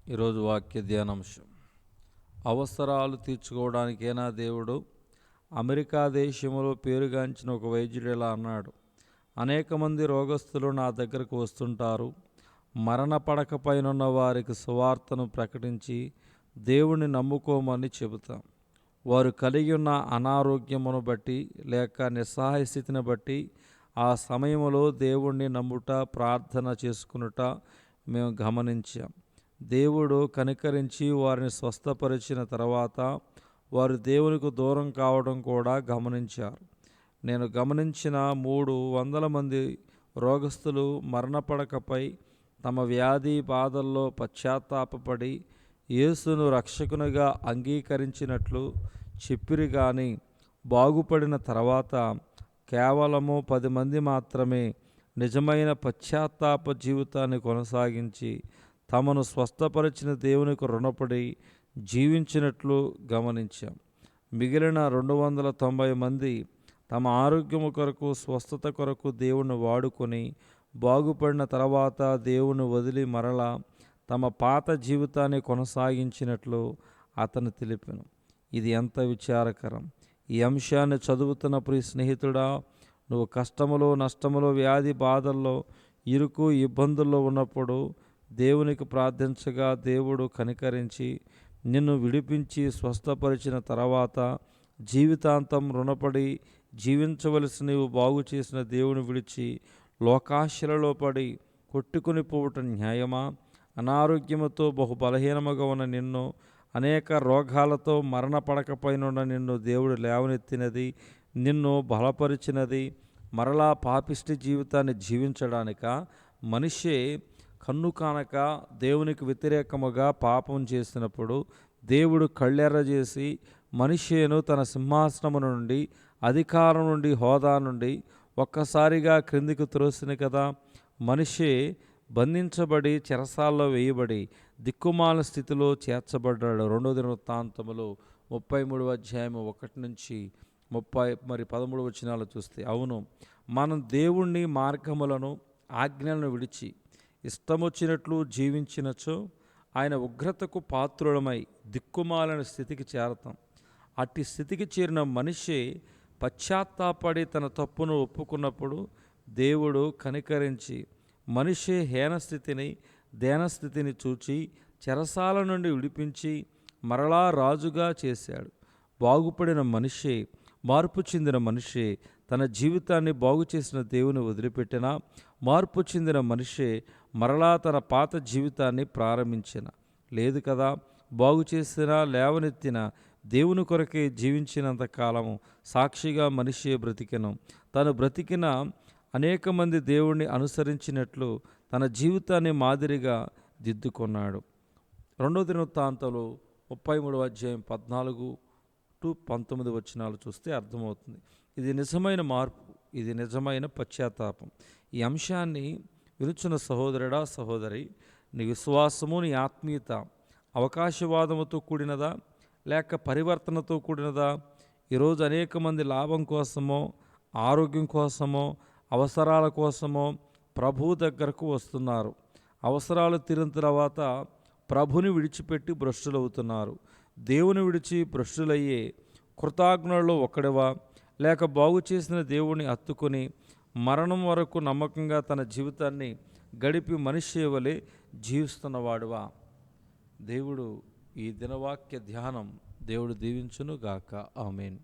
ఈరోజు వాక్య ధ్యానాంశం. అవసరాలు తీర్చుకోవడానికైనా దేవుడు అమెరికా దేశంలో పేరుగాంచిన ఒక వైద్యుడు ఇలా అన్నాడు, అనేక మంది రోగస్తులు నా దగ్గరకు వస్తుంటారు. మరణ పడక పైనున్న వారికి సువార్తను ప్రకటించి దేవుణ్ణి నమ్ముకోమని చెబుతాం. వారు కలిగి ఉన్న అనారోగ్యమును బట్టి లేక నిస్సహాయ స్థితిని బట్టి ఆ సమయంలో దేవుణ్ణి నమ్ముట, ప్రార్థన చేసుకునుట మేము గమనించాం. దేవుడు కనికరించి వారిని స్వస్థపరిచిన తర్వాత వారు దేవునికి దూరం కావడం కూడా గమనించారు. నేను గమనించిన 300 మంది రోగస్తులు మరణపడకపై తమ వ్యాధి బాధల్లో పశ్చాత్తాపపడి యేసును రక్షకునిగా అంగీకరించినట్లు చెప్పిరి. కానీ బాగుపడిన తర్వాత కేవలము 10 మంది మాత్రమే నిజమైన పశ్చాత్తాప జీవితాన్ని కొనసాగించి తమను స్వస్థపరిచిన దేవునికి రుణపడి జీవించినట్లు గమనించాం. మిగిలిన 290 మంది తమ ఆరోగ్యము కొరకు, స్వస్థత కొరకు దేవుని వాడుకొని బాగుపడిన తర్వాత దేవుని వదిలి మరలా తమ పాత జీవితాన్ని కొనసాగించినట్లు అతను తెలిపాను. ఇది ఎంత విచారకరం! ఈ అంశాన్ని చదువుతున్న ప్రియ స్నేహితుడా, నువ్వు కష్టములో, నష్టములో, వ్యాధి బాధల్లో, ఇరుకు ఇబ్బందుల్లో ఉన్నప్పుడు దేవునికి ప్రార్థించగా దేవుడు కనికరించి నిన్ను విడిపించి స్వస్థపరిచిన తర్వాత జీవితాంతం రుణపడి జీవించవలసి నీవు బాగు చేసిన దేవుని విడిచి లోకాశలలో పడి కొట్టుకుని పోవటం న్యాయమా? అనారోగ్యముతో బహు బలహీనముగా ఉన్న నిన్ను, అనేక రోగాలతో మరణపడకపోయినున్న నిన్ను దేవుడు లేవనెత్తినది, నిన్ను బలపరిచినది మరలా పాపిష్టి జీవితాన్ని జీవించడానిక? మనిషే కన్ను కానక దేవునికి వ్యతిరేకముగా పాపం చేసినప్పుడు దేవుడు కళ్ళెర్ర చేసి మనిషేను తన సింహాసనము నుండి, అధికారం నుండి, హోదా నుండి ఒక్కసారిగా క్రిందికి త్రోసిన కదా. మనిషే బంధించబడి చెరసాల్లో వేయబడి దిక్కుమాల స్థితిలో చేర్చబడ్డాడు. 2 దినవృత్తాంతములు 33వ అధ్యాయము 1 నుంచి 13 వచనాలు చూస్తే, అవును, మనం దేవుణ్ణి మార్గములను, ఆజ్ఞలను విడిచి ఇష్టమొచ్చినట్లు జీవించినచో ఆయన ఉగ్రతకు పాత్రులమై దిక్కుమాలిన స్థితికి చేరతాం. అట్టి స్థితికి చేరిన మనిషి పశ్చాత్తాపడి తన తప్పును ఒప్పుకున్నప్పుడు దేవుడు కనికరించి మనిషి హీనస్థితిని, దేనస్థితిని చూచి చెరసాల నుండి విడిపించి మరలా రాజుగా చేశాడు. బాగుపడిన మనిషి, మార్పు చెందిన మనిషి తన జీవితాన్ని బాగు చేసిన దేవుని వదిలిపెట్టిన, మార్పు చెందిన మనిషి మరలా తన పాత జీవితాన్ని ప్రారంభించిన లేదు కదా. బాగు చేసిన, లేవనెత్తిన దేవుని కొరకే జీవించినంత కాలము సాక్షిగా మనిషి బ్రతికెను. తను బ్రతికిన అనేక మంది దేవుణ్ణి అనుసరించినట్లు తన జీవితాన్ని మాదిరిగా దిద్దుకున్నాడు. 2 దినవృత్తాంతాలు 33వ అధ్యాయం 14-19 వచనాలు చూస్తే అర్థమవుతుంది. ఇది నిజమైన మార్పు, ఇది నిజమైన పశ్చాత్తాపం. ఈ అంశాన్ని వినుచున్న సహోదరుడా, సహోదరి, నీ విశ్వాసము, నీ ఆత్మీయత అవకాశవాదముతో కూడినదా లేక పరివర్తనతో కూడినదా? ఈరోజు అనేక మంది లాభం కోసమో, ఆరోగ్యం కోసమో, అవసరాల కోసమో ప్రభు దగ్గరకు వస్తున్నారు. అవసరాలు తీరిన తర్వాత ప్రభుని విడిచిపెట్టి భ్రష్టులవుతున్నారు. దేవుని విడిచి భ్రష్టులయ్యే కృతజ్ఞులలో ఒకడివా? లేక బాగు చేసిన దేవుని హత్తుకొని మరణం వరకు నమ్మకంగా తన జీవితాన్ని గడిపి మనిషి వలె జీవిస్తున్నవాడువా? దేవుడు ఈ దినవాక్య ధ్యానం దేవుడు దీవించును గాక. ఆమేన్.